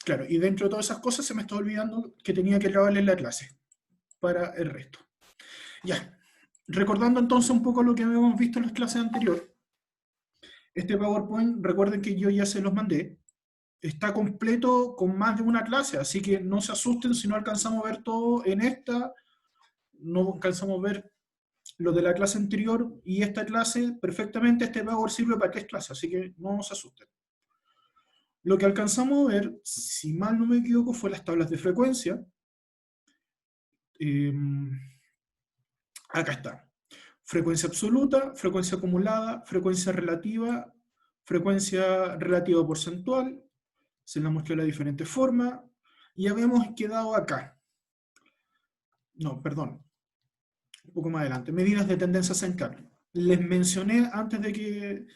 Claro, y dentro de todas esas cosas se me está olvidando que tenía que grabarle la clase para el resto. Ya, recordando entonces un poco lo que habíamos visto en las clases anteriores, este PowerPoint, recuerden que yo ya se los mandé, está completo con más de una clase, así que no se asusten si no alcanzamos a ver todo en esta, no alcanzamos a ver lo de la clase anterior y esta clase, perfectamente este Power sirve para 3 clases, así que no se asusten. Lo que alcanzamos a ver, si mal no me equivoco, fue las tablas de frecuencia. Eh, Acá está. Frecuencia absoluta, frecuencia acumulada, frecuencia relativa porcentual, se la mostré de diferentes formas, y habíamos quedado acá. No, perdón, un poco más adelante. Medidas de tendencia central. Les mencioné antes de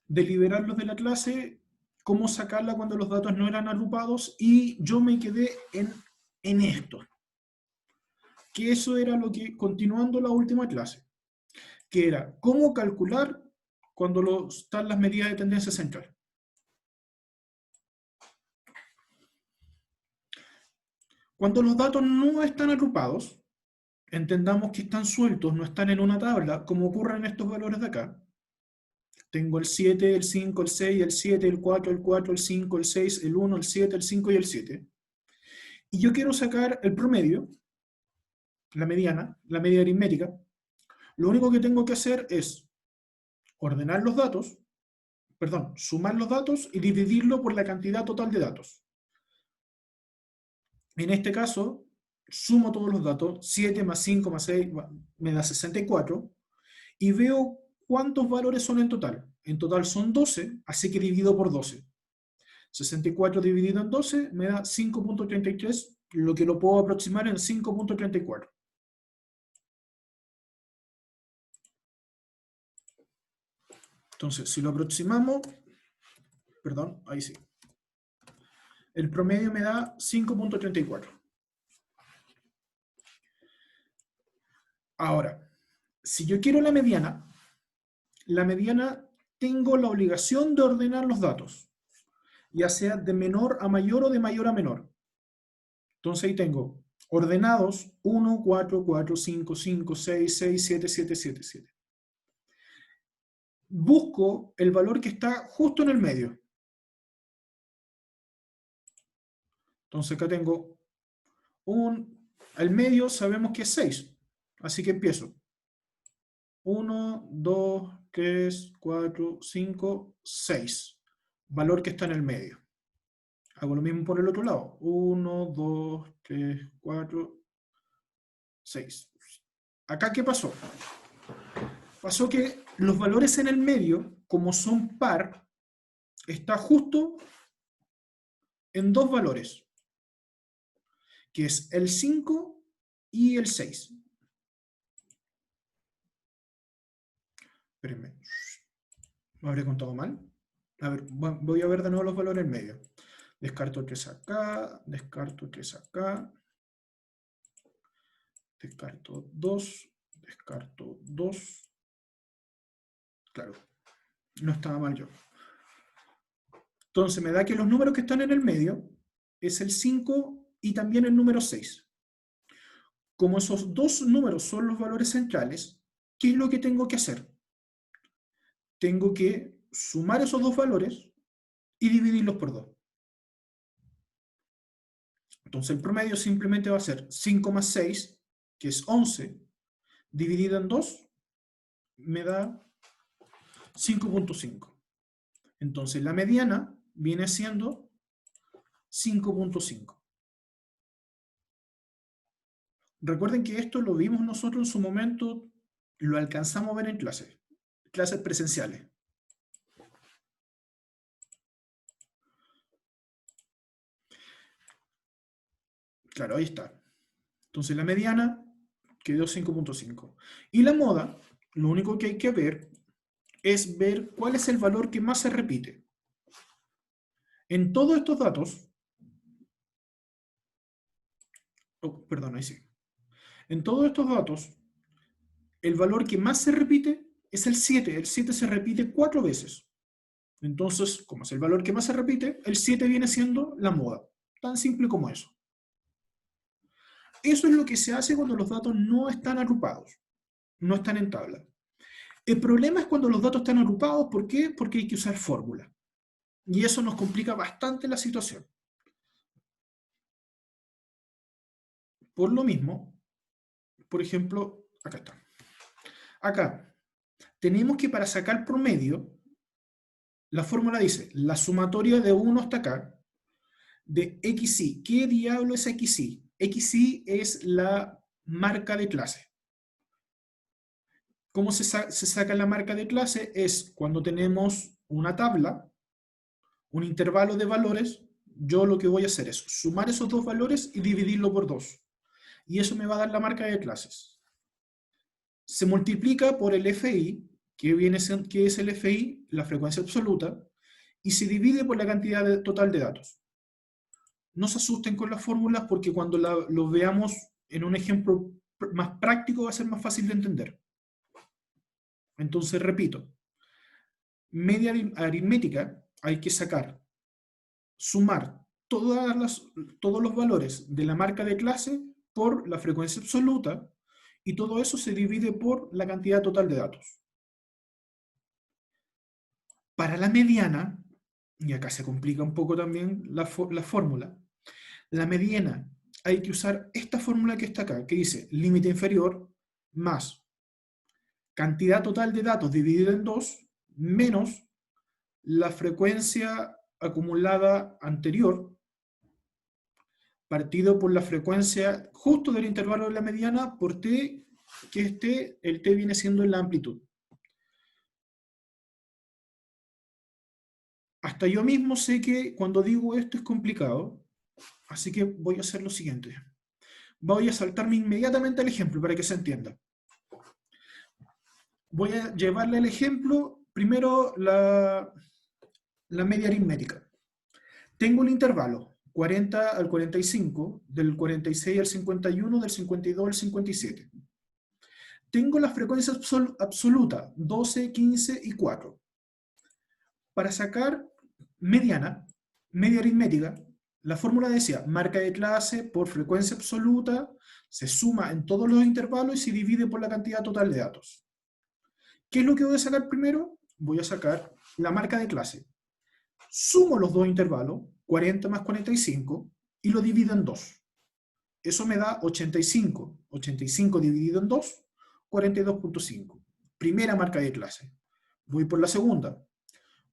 liberarlos de la clase cómo sacarla cuando los datos no eran agrupados, y yo me quedé en esto. Que eso era lo que, continuando la última clase, que era cómo calcular cuando están las medidas de tendencia central. Cuando los datos no están agrupados, entendamos que están sueltos, no están en una tabla, como ocurre en estos valores de acá. Tengo el 7, el 5, el 6, el 7, el 4, el 4, el 5, el 6, el 1, el 7, el 5 y el 7. Y yo quiero sacar el promedio, la mediana, la media aritmética. Lo único que tengo que hacer es ordenar los datos, perdón, sumar los datos y dividirlo por la cantidad total de datos. En este caso, sumo todos los datos, 7 más 5 más 6 me da 64, y veo cuántos valores son en total. En total son 12, así que divido por 12. 64 dividido en 12 me da 5.33, lo que lo puedo aproximar en 5.34. Entonces, si lo aproximamos, perdón, ahí sí. El promedio me da 5.34. Ahora, si yo quiero la mediana tengo la obligación de ordenar los datos, ya sea de menor a mayor o de mayor a menor. Entonces ahí tengo ordenados 1, 4, 4, 5, 5, 6, 6, 7, 7, 7, 7. Busco el valor que está justo en el medio. Entonces acá tengo al medio sabemos que es 6, así que empiezo. 1, 2, 3, 4, 5, 6. Valor que está en el medio. Hago lo mismo por el otro lado. 1, 2, 3, 4, 6. ¿Acá qué pasó? Pasó que los valores en el medio, como son par, está justo en 2 valores, que es el 5 y el 6. Espérenme. ¿Me habré contado mal? A ver, voy a ver de nuevo los valores en medio. Descarto 3 acá, descarto 3 acá, descarto 2, descarto 2. Claro, no estaba mal yo. Entonces me da que los números que están en el medio es el 5 y también el número 6. Como esos dos números son los valores centrales, ¿qué es lo que tengo que hacer? Tengo que sumar esos dos valores y dividirlos por 2. Entonces el promedio simplemente va a ser 5 más 6, que es 11, dividido en 2, me da 5.5. Entonces la mediana viene siendo 5.5. Recuerden que esto lo vimos nosotros en su momento, lo alcanzamos a ver en clases presenciales. Claro, ahí está. Entonces la mediana quedó 5.5. Y la moda, lo único que hay que ver es ver cuál es el valor que más se repite. En todos estos datos, perdón, ahí sí. En todos estos datos, el valor que más se repite es el 7. El 7 se repite 4 veces. Entonces, como es el valor que más se repite, el 7 viene siendo la moda. Tan simple como eso. Eso es lo que se hace cuando los datos no están agrupados, no están en tabla. El problema es cuando los datos están agrupados. ¿Por qué? Porque hay que usar fórmulas. Y eso nos complica bastante la situación. Por lo mismo, por ejemplo, acá está. Acá, tenemos que para sacar promedio, la fórmula dice, la sumatoria de 1 hasta acá, de XY. ¿Qué diablo es XY? XY es la marca de clase. ¿Cómo se saca la marca de clase? Es cuando tenemos una tabla, un intervalo de valores, yo lo que voy a hacer es sumar esos dos valores y dividirlo por 2. Y eso me va a dar la marca de clases. Se multiplica por el FI, que es el FI, la frecuencia absoluta, y se divide por la cantidad total de datos. No se asusten con las fórmulas porque cuando lo veamos en un ejemplo más práctico va a ser más fácil de entender. Entonces, repito, media aritmética hay que sumar todos los valores de la marca de clase por la frecuencia absoluta, y todo eso se divide por la cantidad total de datos. Para la mediana, y acá se complica un poco también la fórmula, la mediana hay que usar esta fórmula que está acá, que dice límite inferior más cantidad total de datos dividido en 2 menos la frecuencia acumulada anterior partido por la frecuencia justo del intervalo de la mediana por t, que el t viene siendo la amplitud. Hasta yo mismo sé que cuando digo esto es complicado, así que voy a hacer lo siguiente. Voy a saltarme inmediatamente al ejemplo para que se entienda. Voy a llevarle el ejemplo, primero la media aritmética. Tengo el intervalo 40 al 45, del 46 al 51, del 52 al 57. Tengo la frecuencia absoluta, 12, 15 y 4. Para sacar mediana, media aritmética, la fórmula decía, marca de clase por frecuencia absoluta, se suma en todos los intervalos y se divide por la cantidad total de datos. ¿Qué es lo que voy a sacar primero? Voy a sacar la marca de clase. Sumo los dos intervalos, 40 más 45, y lo divido en 2. Eso me da 85. 85 dividido en 2, 42.5. Primera marca de clase. Voy por la segunda.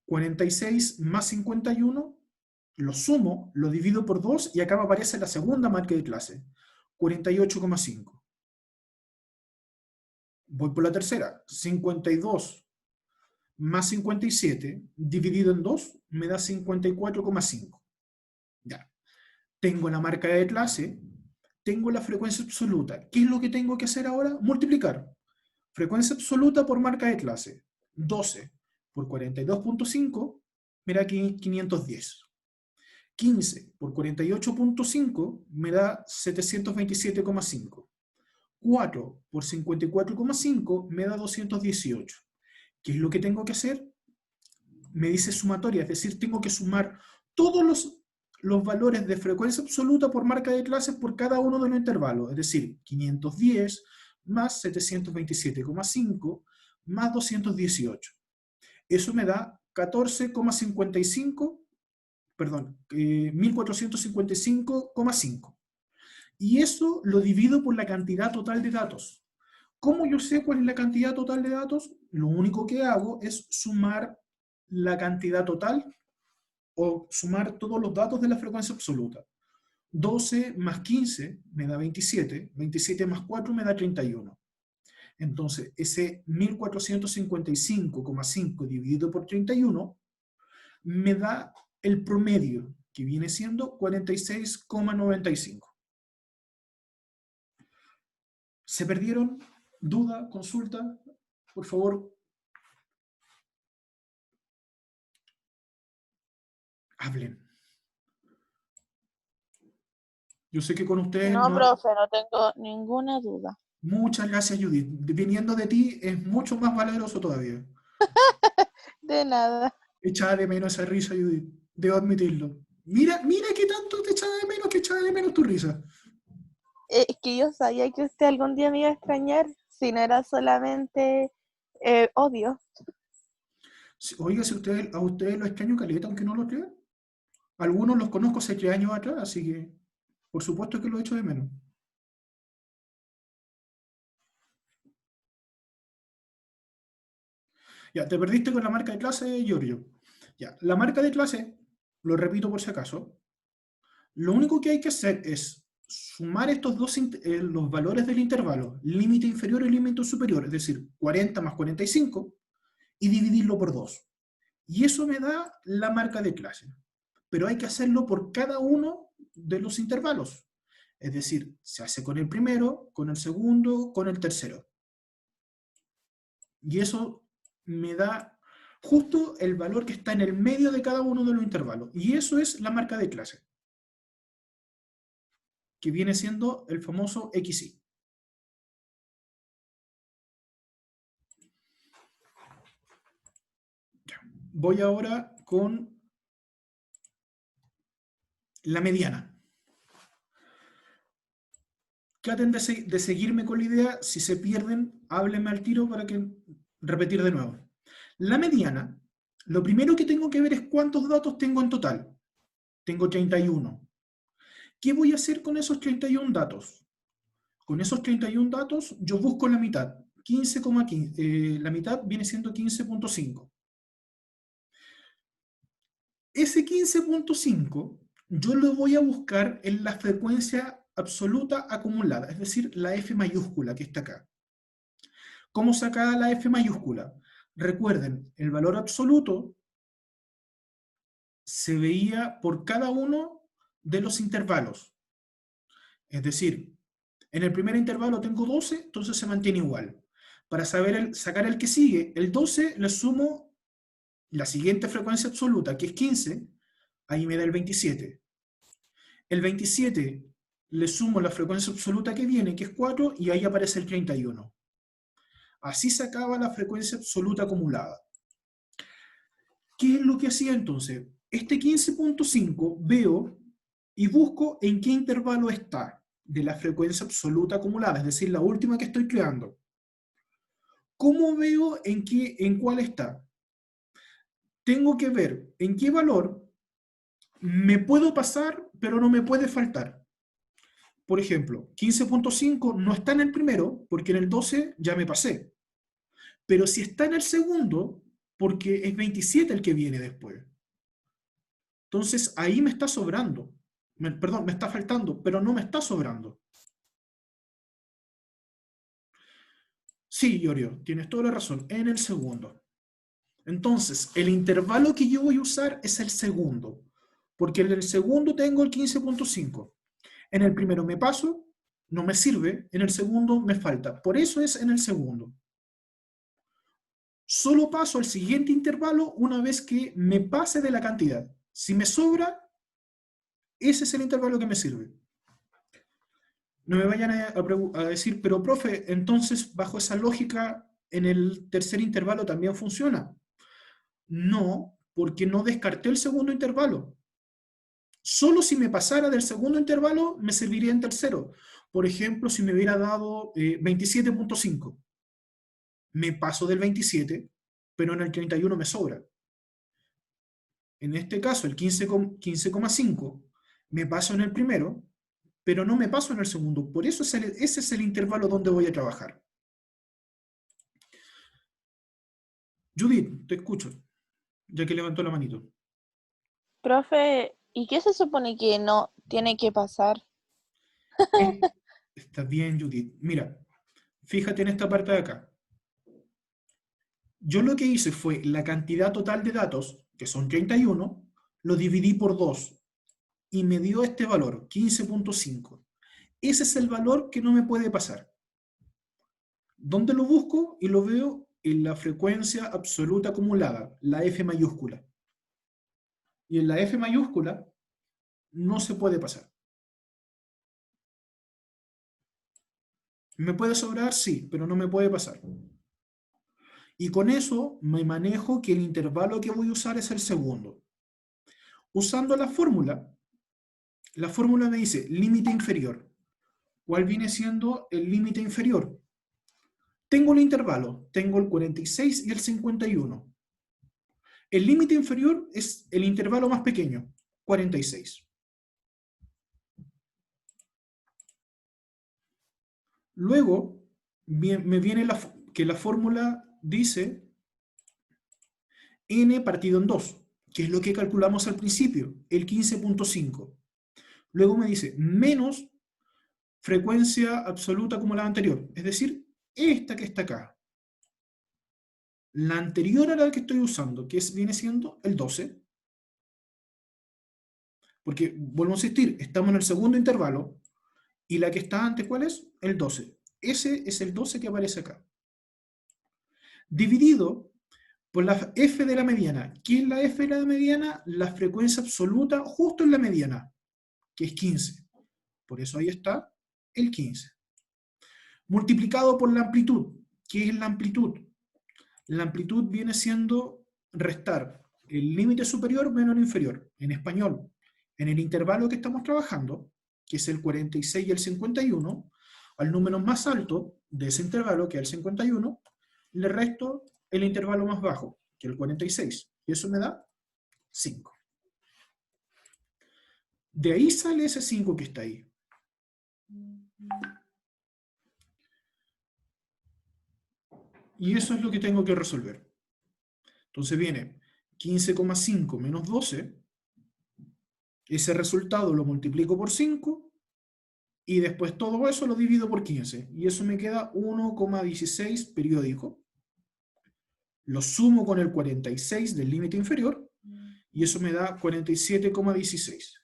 46 más 51, lo sumo, lo divido por 2 y acá me aparece la segunda marca de clase. 48,5. Voy por la tercera. 52 más 57 dividido en 2 me da 54,5. Ya. Tengo la marca de clase, tengo la frecuencia absoluta. ¿Qué es lo que tengo que hacer ahora? Multiplicar. Frecuencia absoluta por marca de clase. 12 por 42.5, me da aquí 510. 15 por 48.5 me da 727,5. 4 por 54,5 me da 218. ¿Qué es lo que tengo que hacer? Me dice sumatoria, es decir, tengo que sumar todos los valores de frecuencia absoluta por marca de clases por cada uno de los intervalos, es decir, 510 más 727,5 más 218. Eso me da 14,55, perdón, 1455,5. Y eso lo divido por la cantidad total de datos. ¿Cómo yo sé cuál es la cantidad total de datos? Lo único que hago es sumar la cantidad total o sumar todos los datos de la frecuencia absoluta. 12 más 15 me da 27, 27 más 4 me da 31. Entonces, ese 1455,5 dividido por 31 me da el promedio, que viene siendo 46,95. ¿Se perdieron? ¿Duda? ¿Consulta? Por favor, hablen. Yo sé que con ustedes No, no... profe, no tengo ninguna duda. Muchas gracias, Judith. Viniendo de ti es mucho más valeroso todavía. De nada. Echaba de menos esa risa, Judith. Debo admitirlo. Mira, mira qué tanto te echaba de menos que echaba de menos tu risa. Es que yo sabía que usted algún día me iba a extrañar, si no era solamente odio. Oiga, si a ustedes los extraño caleta, aunque no lo crean. Algunos los conozco hace 3 años atrás, así que por supuesto que lo echo de menos. Ya, te perdiste con la marca de clase, Giorgio. Ya, la marca de clase, lo repito por si acaso, lo único que hay que hacer es sumar estos los valores del intervalo, límite inferior y límite superior, es decir, 40 más 45, y dividirlo por 2. Y eso me da la marca de clase. Pero hay que hacerlo por cada uno de los intervalos. Es decir, se hace con el primero, con el segundo, con el tercero. Y eso me da justo el valor que está en el medio de cada uno de los intervalos. Y eso es la marca de clase, que viene siendo el famoso XY. Voy ahora con la mediana. Traten de seguirme con la idea. Si se pierden, háblenme al tiro para que repetir de nuevo. La mediana, lo primero que tengo que ver es cuántos datos tengo en total. Tengo 31. ¿Qué voy a hacer con esos 31 datos? Con esos 31 datos yo busco la mitad. 15,15. La mitad viene siendo 15,5. Ese 15,5 yo lo voy a buscar en la frecuencia absoluta acumulada, es decir, la F mayúscula que está acá. ¿Cómo sacar la F mayúscula? Recuerden, el valor absoluto se veía por cada uno de los intervalos. Es decir, en el primer intervalo tengo 12, entonces se mantiene igual. Para sacar el que sigue, el 12 le sumo la siguiente frecuencia absoluta, que es 15, ahí me da el 27. El 27 le sumo la frecuencia absoluta que viene, que es 4, y ahí aparece el 31. Así se acaba la frecuencia absoluta acumulada. ¿Qué es lo que hacía entonces? Este 15,5 veo y busco en qué intervalo está de la frecuencia absoluta acumulada, es decir, la última que estoy creando. ¿Cómo veo en cuál está? Tengo que ver en qué valor me puedo pasar, pero no me puede faltar. Por ejemplo, 15,5 no está en el primero, porque en el 12 ya me pasé. Pero si está en el segundo, porque es 27 el que viene después. Entonces ahí me está sobrando. Perdón, me está faltando, pero no me está sobrando. Sí, Iorio, tienes toda la razón, en el segundo. Entonces, el intervalo que yo voy a usar es el segundo, porque en el segundo tengo el 15,5. En el primero me paso, no me sirve, en el segundo me falta. Por eso es en el segundo. Solo paso al siguiente intervalo una vez que me pase de la cantidad. Si me sobra, ese es el intervalo que me sirve. No me vayan a decir, pero profe, entonces bajo esa lógica, en el tercer intervalo también funciona. No, porque no descarté el segundo intervalo. Solo si me pasara del segundo intervalo, me serviría en tercero. Por ejemplo, si me hubiera dado 27,5. Me paso del 27, pero en el 31 me sobra. En este caso, el 15,5 me paso en el primero, pero no me paso en el segundo. Por eso ese es el intervalo donde voy a trabajar. Judith, te escucho, ya que levantó la manito. Profe, ¿y qué se supone que no tiene que pasar? Está bien, Judith. Mira, fíjate en esta parte de acá. Yo lo que hice fue la cantidad total de datos, que son 31, lo dividí por 2 y me dio este valor, 15,5. Ese es el valor que no me puede pasar. ¿Dónde lo busco? Y lo veo en la frecuencia absoluta acumulada, la F mayúscula. Y en la F mayúscula no se puede pasar. ¿Me puede sobrar? Sí, pero no me puede pasar. Y con eso me manejo que el intervalo que voy a usar es el segundo. Usando la fórmula me dice límite inferior. ¿Cuál viene siendo el límite inferior? Tengo el intervalo, tengo el 46 y el 51. El límite inferior es el intervalo más pequeño, 46. Luego, me viene que la fórmula dice n partido en 2, que es lo que calculamos al principio, el 15.5. Luego me dice menos frecuencia absoluta acumulada anterior, es decir, esta que está acá. La anterior a la que estoy usando, que viene siendo el 12. Porque, vuelvo a insistir, estamos en el segundo intervalo, y la que está antes, ¿cuál es? El 12. Ese es el 12 que aparece acá. Dividido por la f de la mediana. ¿Qué es la f de la mediana? La frecuencia absoluta justo en la mediana, que es 15. Por eso ahí está el 15. Multiplicado por la amplitud. ¿Qué es la amplitud? La amplitud viene siendo restar el límite superior menos el inferior. En español, en el intervalo que estamos trabajando, que es el 46 y el 51, al número más alto de ese intervalo, que es el 51, le resto el intervalo más bajo, que es el 46. Y eso me da 5. De ahí sale ese 5 que está ahí. Y eso es lo que tengo que resolver. Entonces viene 15,5 menos 12. Ese resultado lo multiplico por 5. Y después todo eso lo divido por 15. Y eso me queda 1,16 periódico. Lo sumo con el 46 del límite inferior. Y eso me da 47,16.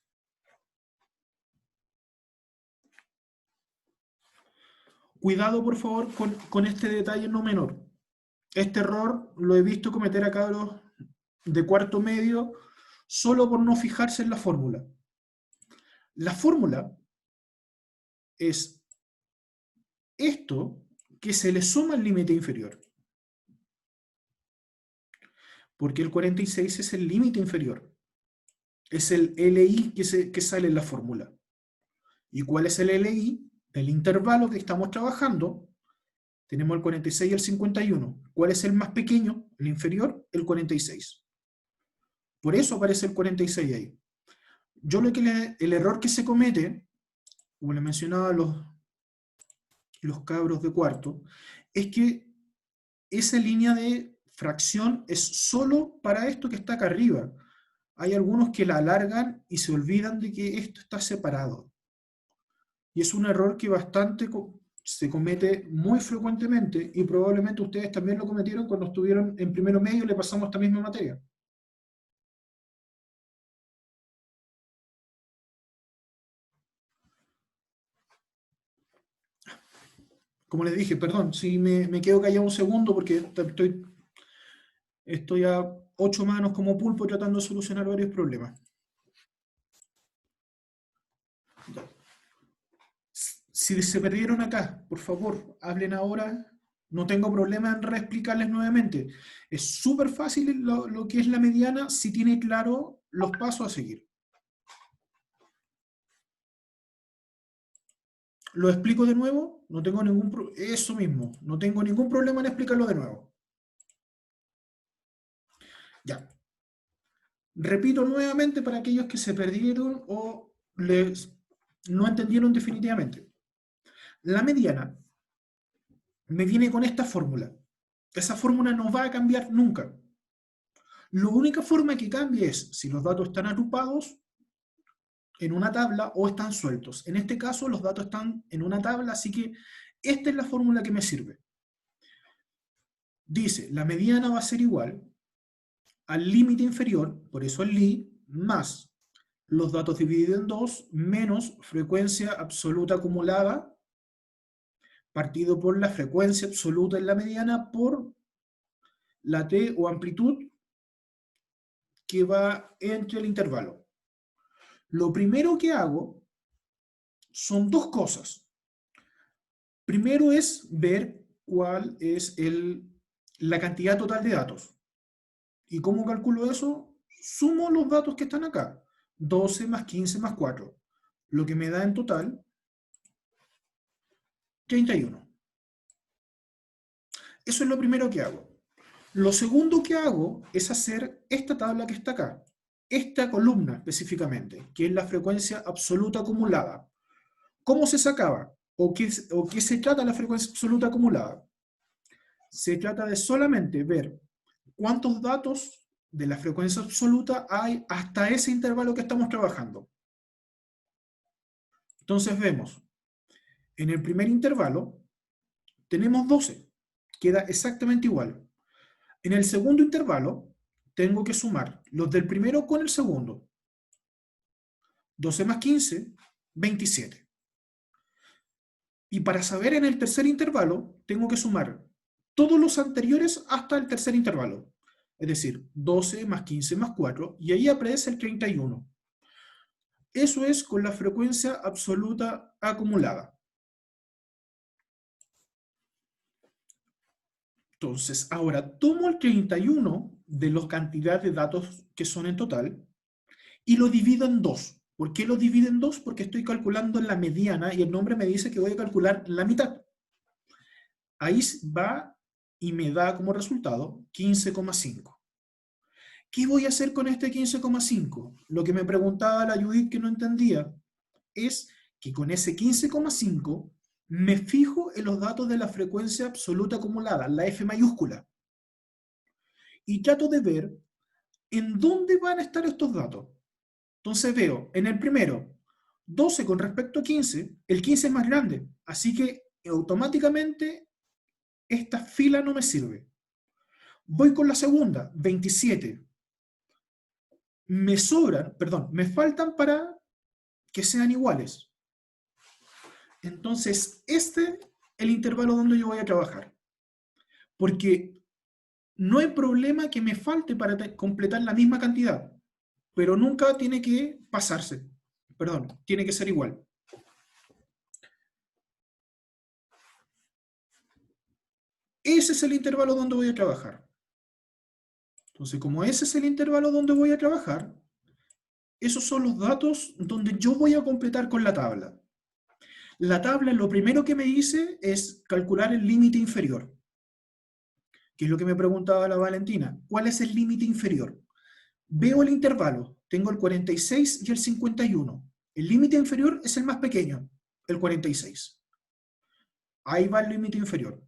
Cuidado, por favor, con este detalle no menor. Este error lo he visto cometer a cabros de cuarto medio solo por no fijarse en la fórmula. La fórmula es esto que se le suma al límite inferior. Porque el 46 es el límite inferior. Es el LI que sale en la fórmula. ¿Y cuál es el LI? Del intervalo que estamos trabajando, tenemos el 46 y el 51. ¿Cuál es el más pequeño? El inferior, el 46. Por eso aparece el 46 ahí. El error que se comete, como le mencionaba a los cabros de cuarto, es que esa línea de fracción es solo para esto que está acá arriba. Hay algunos que la alargan y se olvidan de que esto está separado. Y es un error que se comete muy frecuentemente, y probablemente ustedes también lo cometieron cuando estuvieron en primero medio y le pasamos esta misma materia. Como les dije, perdón, si me quedo callado un segundo porque estoy a 8 manos como pulpo tratando de solucionar varios problemas. Si se perdieron acá, por favor, hablen ahora. No tengo problema en reexplicarles nuevamente. Es súper fácil lo que es la mediana si tiene claro los pasos a seguir. ¿Lo explico de nuevo? No tengo eso mismo. No tengo ningún problema en explicarlo de nuevo. Ya. Repito nuevamente para aquellos que se perdieron o no entendieron definitivamente. La mediana me viene con esta fórmula. Esa fórmula no va a cambiar nunca. La única forma que cambie es si los datos están agrupados en una tabla o están sueltos. En este caso los datos están en una tabla, así que esta es la fórmula que me sirve. Dice, la mediana va a ser igual al límite inferior, por eso el li, más los datos divididos en 2, menos frecuencia absoluta acumulada, partido por la frecuencia absoluta en la mediana por la t o amplitud que va entre el intervalo. Lo primero que hago son dos cosas. Primero es ver cuál es la cantidad total de datos. ¿Y cómo calculo eso? sumo los datos que están acá. 12 más 15 más 4. Lo que me da en total 31. Eso es lo primero que hago. Lo segundo que hago es hacer esta tabla que está acá. Esta columna específicamente, que es la frecuencia absoluta acumulada. ¿Cómo se sacaba? ¿O qué se trata la frecuencia absoluta acumulada? Se trata de solamente ver cuántos datos de la frecuencia absoluta hay hasta ese intervalo que estamos trabajando. Entonces vemos, en el primer intervalo tenemos 12, queda exactamente igual. En el segundo intervalo tengo que sumar los del primero con el segundo. 12 más 15, 27. Y para saber en el tercer intervalo, tengo que sumar todos los anteriores hasta el tercer intervalo. Es decir, 12 más 15 más 4, y ahí aparece el 31. Eso es con la frecuencia absoluta acumulada. Entonces, ahora tomo el 31 de la cantidad de datos que son en total y lo divido en 2. ¿Por qué lo divido en 2? Porque estoy calculando la mediana y el nombre me dice que voy a calcular la mitad. Ahí va y me da como resultado 15,5. ¿Qué voy a hacer con este 15,5? Lo que me preguntaba la Judith que no entendía es que con ese 15,5 me fijo en los datos de la frecuencia absoluta acumulada, la F mayúscula, y trato de ver en dónde van a estar estos datos. Entonces veo, en el primero, 12 con respecto a 15, el 15 es más grande, así que automáticamente esta fila no me sirve. Voy con la segunda, 27. Me sobran, perdón, me faltan para que sean iguales. Entonces, este es el intervalo donde yo voy a trabajar. Porque no hay problema que me falte para completar la misma cantidad, pero nunca tiene que pasarse. Perdón, tiene que ser igual. Ese es el intervalo donde voy a trabajar. Entonces, como ese es el intervalo donde voy a trabajar, esos son los datos donde yo voy a completar con la tabla. La tabla lo primero que me dice es calcular el límite inferior, que es lo que me preguntaba la Valentina. ¿Cuál es el límite inferior? Veo el intervalo, tengo el 46 y el 51. El límite inferior es el más pequeño, el 46. Ahí va el límite inferior.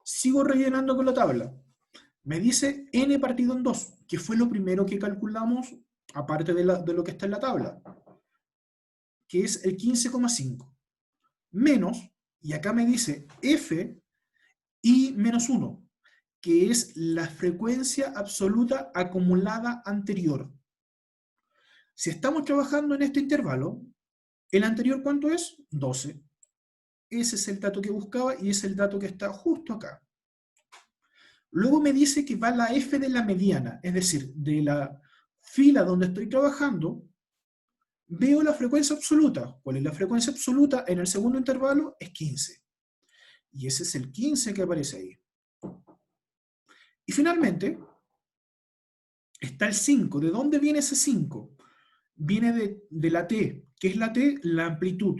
Sigo rellenando con la tabla. Me dice n partido en 2, que fue lo primero que calculamos, aparte de lo que está en la tabla, que es el 15,5. Menos, y acá me dice f y menos 1, que es la frecuencia absoluta acumulada anterior. Si estamos trabajando en este intervalo, ¿el anterior cuánto es? 12. Ese es el dato que buscaba y es el dato que está justo acá. Luego me dice que va la f de la mediana, es decir, de la fila donde estoy trabajando, veo la frecuencia absoluta. ¿Cuál es la frecuencia absoluta? En el segundo intervalo es 15. Y ese es el 15 que aparece ahí. Y finalmente, está el 5. ¿De dónde viene ese 5? Viene de la t. ¿Qué es la t? La amplitud.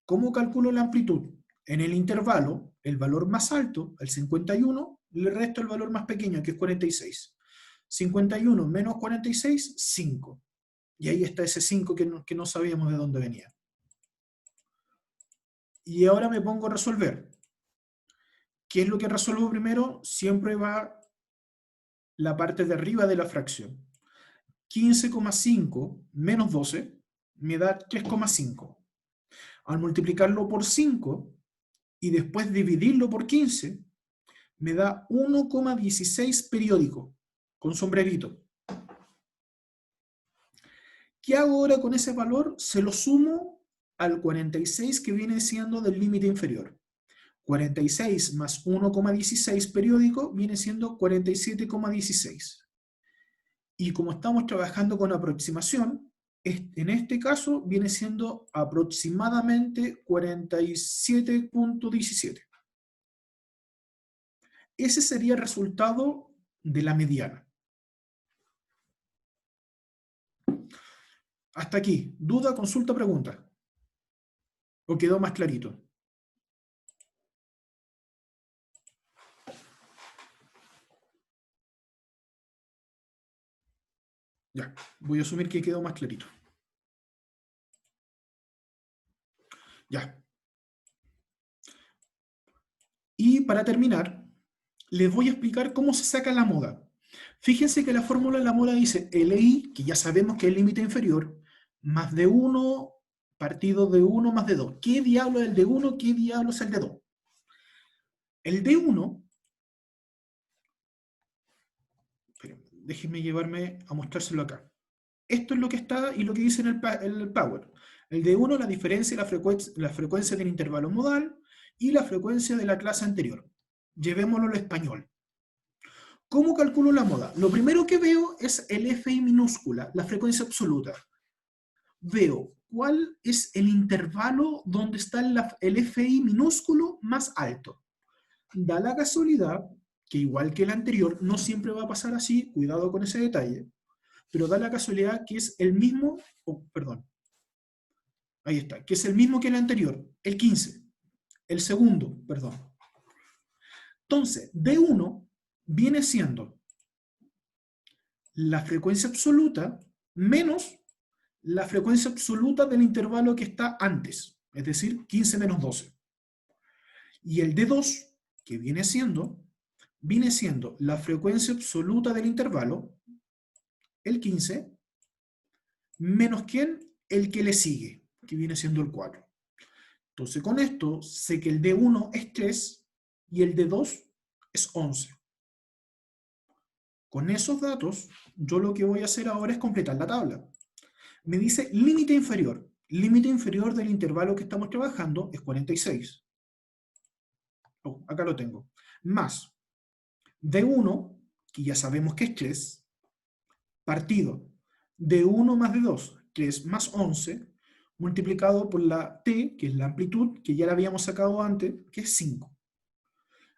¿Cómo calculo la amplitud? En el intervalo, el valor más alto, el 51, le resto el valor más pequeño, que es 46. 51 menos 46, 5. Y ahí está ese 5 que no sabíamos de dónde venía. Y ahora me pongo a resolver. ¿Qué es lo que resuelvo primero? Siempre va la parte de arriba de la fracción. 15,5 menos 12 me da 3,5. Al multiplicarlo por 5 y después dividirlo por 15, me da 1,16 periódico, con sombrerito. ¿Qué hago ahora con ese valor? Se lo sumo al 46 que viene siendo del límite inferior. 46 más 1,16 periódico viene siendo 47,16. Y como estamos trabajando con aproximación, en este caso viene siendo aproximadamente 47,17. Ese sería el resultado de la mediana. Hasta aquí. ¿Duda, consulta, pregunta? ¿O quedó más clarito? Ya, voy a asumir que quedó más clarito. Ya. Y para terminar, les voy a explicar cómo se saca la moda. Fíjense que la fórmula de la moda dice LI, que ya sabemos que es el límite inferior, más de 1 partido de 1 más de 2. ¿Qué diablo es el de 1? ¿Qué diablo es el de 2? El de 1, déjenme llevarme a mostrárselo acá. Esto es lo que está y lo que dice en el Power. El de 1, la diferencia y la frecuencia del intervalo modal y la frecuencia de la clase anterior. Llevémoslo al español. ¿Cómo calculo la moda? Lo primero que veo es el FI minúscula, la frecuencia absoluta. Veo cuál es el intervalo donde está el FI minúsculo más alto. Da la casualidad que igual que el anterior, no siempre va a pasar así, cuidado con ese detalle, pero da la casualidad que es el mismo, perdón, ahí está, que es el mismo que el anterior, el 15, el segundo, perdón. Entonces, D1 viene siendo la frecuencia absoluta menos la frecuencia absoluta del intervalo que está antes, es decir, 15 menos 12. Y el D2, que viene siendo la frecuencia absoluta del intervalo, el 15, menos ¿quién? El que le sigue, que viene siendo el 4. Entonces con esto sé que el D1 es 3 y el D2 es 11. Con esos datos, yo lo que voy a hacer ahora es completar la tabla. Me dice límite inferior. Límite inferior del intervalo que estamos trabajando es 46. Oh, acá lo tengo. Más D1, que ya sabemos que es 3, partido D1 más D2, 3 más 11, multiplicado por la T, que es la amplitud, que ya la habíamos sacado antes, que es 5.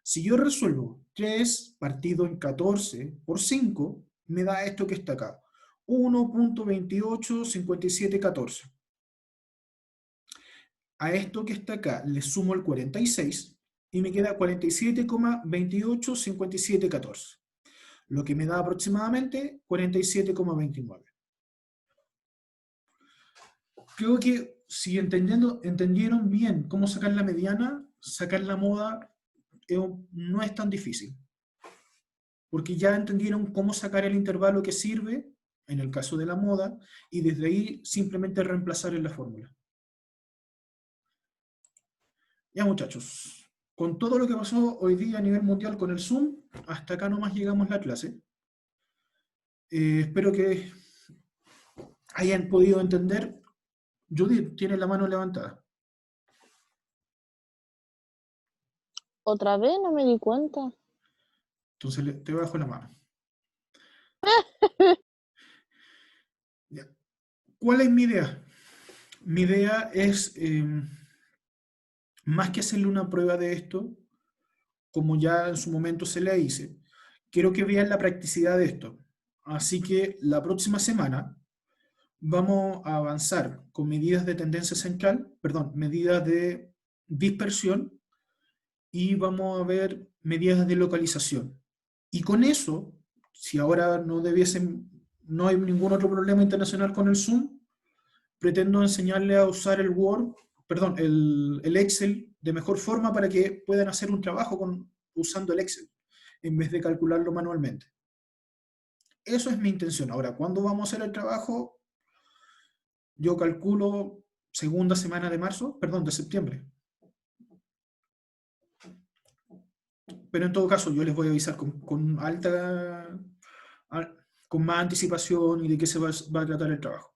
Si yo resuelvo 3 partido en 14 por 5, me da esto que está acá. 1.285714. A esto que está acá le sumo el 46 y me queda 47,285714. Lo que me da aproximadamente 47,29. Creo que si entendieron bien cómo sacar la mediana, sacar la moda no es tan difícil. Porque ya entendieron cómo sacar el intervalo que sirve, en el caso de la moda, y desde ahí simplemente reemplazar en la fórmula. Ya muchachos, con todo lo que pasó hoy día a nivel mundial con el Zoom, hasta acá nomás llegamos la clase. Espero que hayan podido entender. Judith tiene la mano levantada. ¿Otra vez? No me di cuenta. Entonces te bajo la mano. Ya. ¿Cuál es mi idea? Mi idea es, más que hacerle una prueba de esto, como ya en su momento se le hice, quiero que vean la practicidad de esto. Así que la próxima semana vamos a avanzar con medidas de tendencia central, perdón, medidas de dispersión y vamos a ver medidas de localización. Y con eso, si ahora no hay ningún otro problema internacional con el Zoom, pretendo enseñarle a usar el Word, perdón, el Excel de mejor forma para que puedan hacer un trabajo usando el Excel, en vez de calcularlo manualmente. Eso es mi intención. Ahora, ¿cuándo vamos a hacer el trabajo? Yo calculo segunda semana de marzo, perdón, de septiembre. Pero en todo caso, yo les voy a avisar con más anticipación y de qué se va a tratar el trabajo.